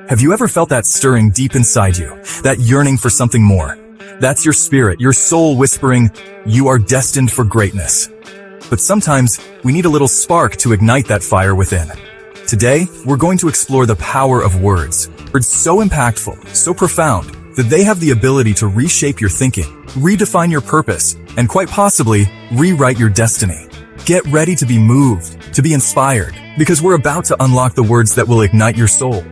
Have you ever felt that stirring deep inside you, that yearning for something more? That's your spirit, your soul whispering, you are destined for greatness. But sometimes, we need a little spark to ignite that fire within. Today, we're going to explore the power of words. Words so impactful, so profound, that they have the ability to reshape your thinking, redefine your purpose, and quite possibly, rewrite your destiny. Get ready to be moved, to be inspired, because we're about to unlock the words that will ignite your soul.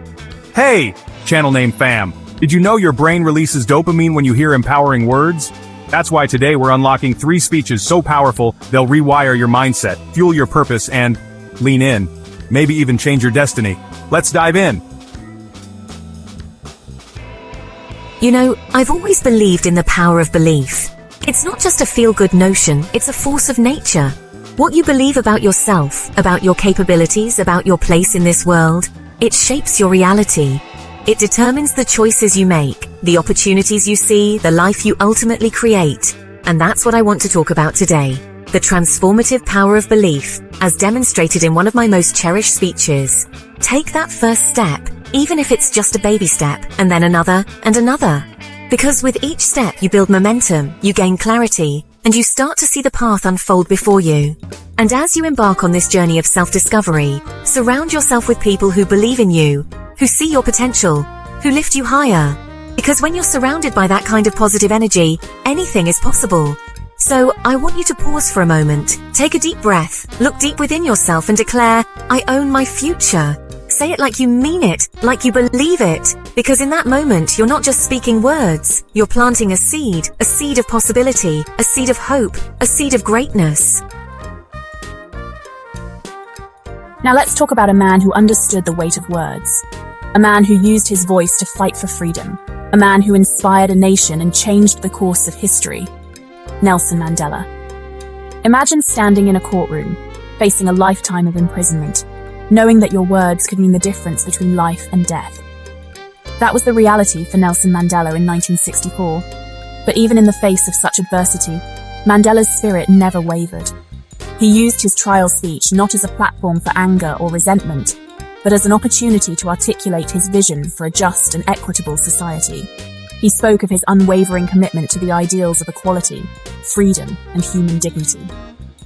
Hey, channel name fam. Did you know your brain releases dopamine when you hear empowering words? That's why today we're unlocking 3 speeches so powerful they'll rewire your mindset, fuel your purpose, and lean in. Maybe even change your destiny. Let's dive in. You know, I've always believed in the power of belief. It's not just a feel-good notion, it's a force of nature. What you believe about yourself, about your capabilities, about your place in this world, it shapes your reality. It determines the choices you make, the opportunities you see, the life you ultimately create. And that's what I want to talk about today. The transformative power of belief, as demonstrated in one of my most cherished speeches. Take that first step, even if it's just a baby step, and then another and another. Because with each step you build momentum, you gain clarity, and you start to see the path unfold before you. And as you embark on this journey of self-discovery, surround yourself with people who believe in you, who see your potential, who lift you higher. Because when you're surrounded by that kind of positive energy, anything is possible. So I want you to pause for a moment, take a deep breath, look deep within yourself and declare, I own my future. Say it like you mean it, like you believe it. Because in that moment, you're not just speaking words, you're planting a seed of possibility, a seed of hope, a seed of greatness. Now let's talk about a man who understood the weight of words. A man who used his voice to fight for freedom. A man who inspired a nation and changed the course of history. Nelson Mandela. Imagine standing in a courtroom, facing a lifetime of imprisonment, knowing that your words could mean the difference between life and death. That was the reality for Nelson Mandela in 1964. But even in the face of such adversity, Mandela's spirit never wavered. He used his trial speech not as a platform for anger or resentment, but as an opportunity to articulate his vision for a just and equitable society. He spoke of his unwavering commitment to the ideals of equality, freedom, and human dignity.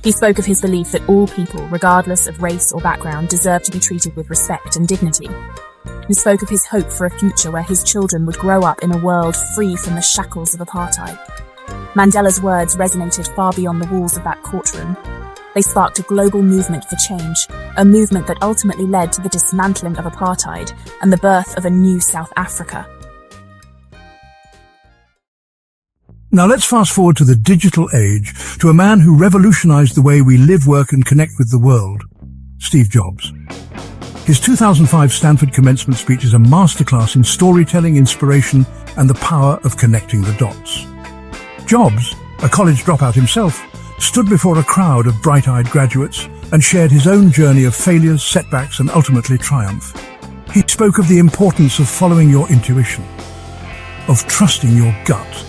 He spoke of his belief that all people, regardless of race or background, deserve to be treated with respect and dignity. He spoke of his hope for a future where his children would grow up in a world free from the shackles of apartheid. Mandela's words resonated far beyond the walls of that courtroom. They sparked a global movement for change, a movement that ultimately led to the dismantling of apartheid and the birth of a new South Africa. Now let's fast forward to the digital age, to a man who revolutionized the way we live, work and connect with the world, Steve Jobs. His 2005 Stanford commencement speech is a masterclass in storytelling, inspiration and the power of connecting the dots. Jobs, a college dropout himself, stood before a crowd of bright-eyed graduates and shared his own journey of failures, setbacks and ultimately triumph. He spoke of the importance of following your intuition, of trusting your gut,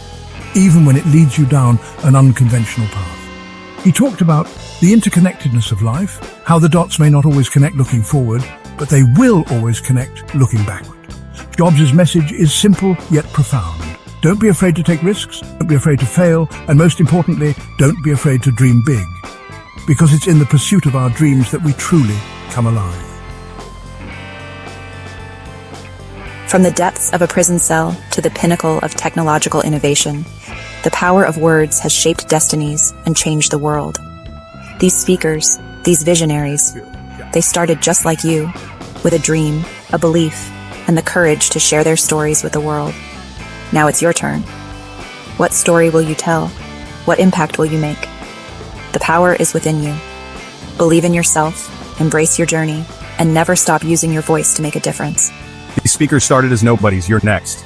even when it leads you down an unconventional path. He talked about the interconnectedness of life, how the dots may not always connect looking forward, but they will always connect looking backward. Jobs' message is simple yet profound. Don't be afraid to take risks, don't be afraid to fail, and most importantly, don't be afraid to dream big. Because it's in the pursuit of our dreams that we truly come alive. From the depths of a prison cell to the pinnacle of technological innovation, the power of words has shaped destinies and changed the world. These speakers, these visionaries, they started just like you, with a dream, a belief, and the courage to share their stories with the world. Now it's your turn. What story will you tell? What impact will you make? The power is within you. Believe in yourself, embrace your journey, and never stop using your voice to make a difference. These speakers started as nobodies. You're next.